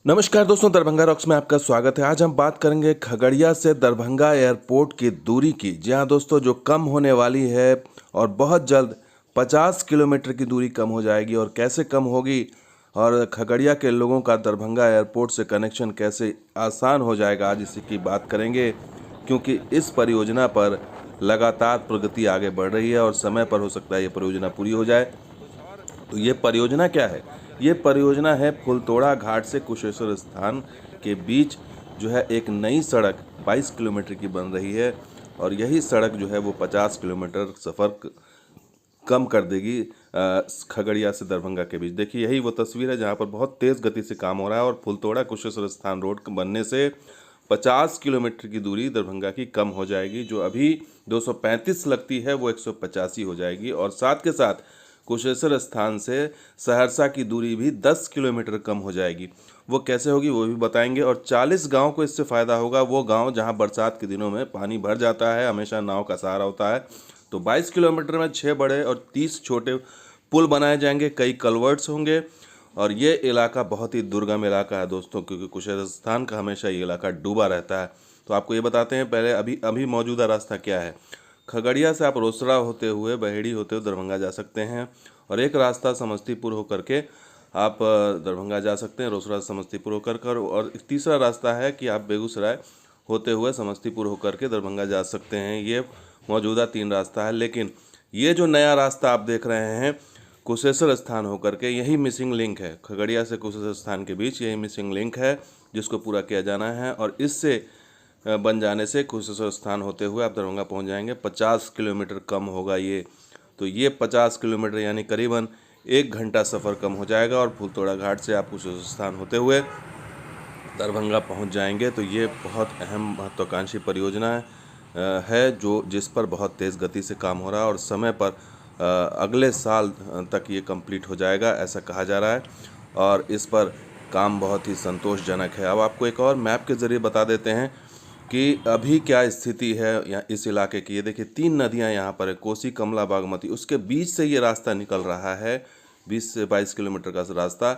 नमस्कार दोस्तों, दरभंगा रॉक्स में आपका स्वागत है। आज हम बात करेंगे खगड़िया से दरभंगा एयरपोर्ट की दूरी की। जी हाँ दोस्तों, जो कम होने वाली है और बहुत जल्द 50 किलोमीटर की दूरी कम हो जाएगी। और कैसे कम होगी और खगड़िया के लोगों का दरभंगा एयरपोर्ट से कनेक्शन कैसे आसान हो जाएगा, आज इसी की बात करेंगे। क्योंकि इस परियोजना पर लगातार प्रगति आगे बढ़ रही है और समय पर हो सकता है ये परियोजना पूरी हो जाए। तो ये परियोजना क्या है? ये परियोजना है फुलतोड़ा घाट से कुशेश्वर स्थान के बीच जो है एक नई सड़क 22 किलोमीटर की बन रही है। और यही सड़क जो है वो 50 किलोमीटर सफ़र कम कर देगी खगड़िया से दरभंगा के बीच। देखिए, यही वो तस्वीर है जहाँ पर बहुत तेज़ गति से काम हो रहा है और फुलतोड़ा कुशेश्वर स्थान रोड बनने से 50 किलोमीटर की दूरी दरभंगा की कम हो जाएगी। जो अभी 235 लगती है वो 185 हो जाएगी। और साथ के साथ कुशेश्वर स्थान से सहरसा की दूरी भी 10 किलोमीटर कम हो जाएगी। वो कैसे होगी वो भी बताएंगे। और 40 गांव को इससे फ़ायदा होगा, वो गांव जहां बरसात के दिनों में पानी भर जाता है, हमेशा नाव का सहारा होता है। तो 22 किलोमीटर में 6 बड़े और 30 छोटे पुल बनाए जाएंगे, कई कलवर्ट्स होंगे। और ये इलाका बहुत ही दुर्गम इलाका है दोस्तों, क्योंकि कुशेश्वर स्थान का हमेशा ये इलाका डूबा रहता है। तो आपको ये बताते हैं पहले अभी मौजूदा रास्ता क्या है। खगड़िया से आप रोसड़ा होते हुए, बहेड़ी होते हुए दरभंगा जा सकते हैं। और एक रास्ता समस्तीपुर होकर के आप दरभंगा जा सकते हैं, रोसड़ा समस्तीपुर होकर कर। और तीसरा रास्ता है कि आप बेगूसराय होते हुए समस्तीपुर होकर के दरभंगा जा सकते हैं। ये मौजूदा 3 रास्ता है। लेकिन ये जो नया रास्ता आप देख रहे हैं कुशेश्वर स्थान होकर के, यही मिसिंग लिंक है। खगड़िया से कुशेश्वर स्थान के बीच यही मिसिंग लिंक है जिसको पूरा किया जाना है। और इससे बन जाने से कुशेश्वर स्थान होते हुए आप दरभंगा पहुंच जाएंगे। 50 किलोमीटर कम होगा ये। तो ये 50 किलोमीटर यानी करीबन 1 घंटा सफ़र कम हो जाएगा। और फुलतोड़ा घाट से आप कुशेश्वर स्थान होते हुए दरभंगा पहुंच जाएंगे। तो ये बहुत अहम महत्वाकांक्षी परियोजना है जिस पर बहुत तेज़ गति से काम हो रहा है और समय पर अगले साल तक ये कंप्लीट हो जाएगा, ऐसा कहा जा रहा है। और इस पर काम बहुत ही संतोषजनक है। अब आपको एक और मैप के ज़रिए बता देते हैं कि अभी क्या स्थिति है यहाँ इस इलाके की। ये देखिए, 3 नदियाँ यहाँ पर है, कोसी, कमला, बागमती। उसके बीच से ये रास्ता निकल रहा है, 20 से 22 किलोमीटर का रास्ता।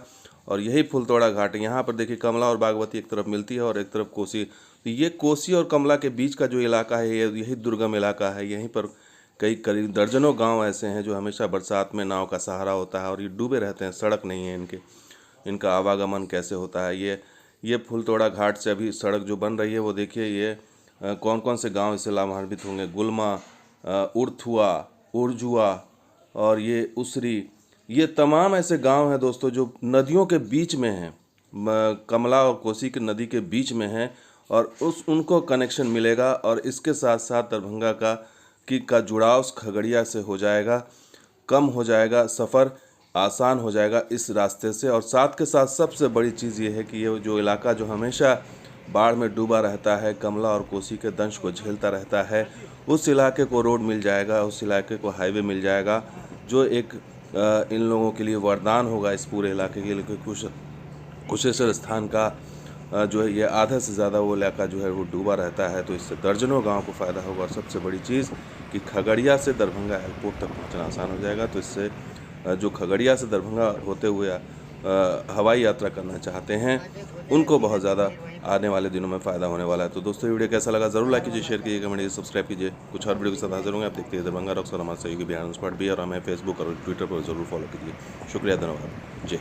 और यही फुलतोड़ा घाट है। यहाँ पर देखिए, कमला और बागमती एक तरफ मिलती है और एक तरफ कोसी। तो ये कोसी और कमला के बीच का जो इलाका है, ये यही दुर्गम इलाका है। यहीं पर करीब दर्जनों गांव ऐसे हैं जो हमेशा बरसात में नाव का सहारा होता है और ये डूबे रहते हैं। सड़क नहीं है इनका आवागमन कैसे होता है। ये फुलतोड़ा घाट से अभी सड़क जो बन रही है वो देखिए, ये कौन कौन से गांव इससे लाभान्वित होंगे। गुलमा, उर्थुआ, उर्जुआ और ये उसरी, ये तमाम ऐसे गांव हैं दोस्तों जो नदियों के बीच में हैं, कमला और कोसी की नदी के बीच में हैं। और उनको कनेक्शन मिलेगा और इसके साथ साथ दरभंगा का जुड़ाव खगड़िया से हो जाएगा, कम हो जाएगा, सफ़र आसान हो जाएगा इस रास्ते से। और साथ के साथ सबसे बड़ी चीज़ ये है कि ये जो इलाका जो हमेशा बाढ़ में डूबा रहता है, कमला और कोसी के दंश को झेलता रहता है, उस इलाके को रोड मिल जाएगा, उस इलाके को हाईवे मिल जाएगा, जो एक इन लोगों के लिए वरदान होगा इस पूरे इलाके के लिए। कुशेश्वर स्थान का जो है ये आधा से ज़्यादा वो इलाका जो है वो डूबा रहता है। तो इससे दर्जनों गांव को फ़ायदा होगा। और सबसे बड़ी चीज़ कि खगड़िया से दरभंगा एयरपोर्ट तक पहुंचना आसान हो जाएगा। तो इससे जो खगड़िया से दरभंगा होते हुए हवाई यात्रा करना चाहते हैं उनको बहुत ज़्यादा आने वाले दिनों में फ़ायदा होने वाला है। तो दोस्तों, वीडियो कैसा लगा ज़रूर लाइक कीजिए, शेयर कीजिए, कमेंट कीजिए, सब्सक्राइब कीजिए। कुछ और वीडियो के साथ हाजिर होंगे। आप देखते हैं दरभंगा रॉक्स और हमारे सहयोगी बिहार स्पॉट भी। और हमें फेसबुक और ट्विटर पर ज़रूर फॉलो कीजिए। शुक्रिया, धन्यवाद, जय।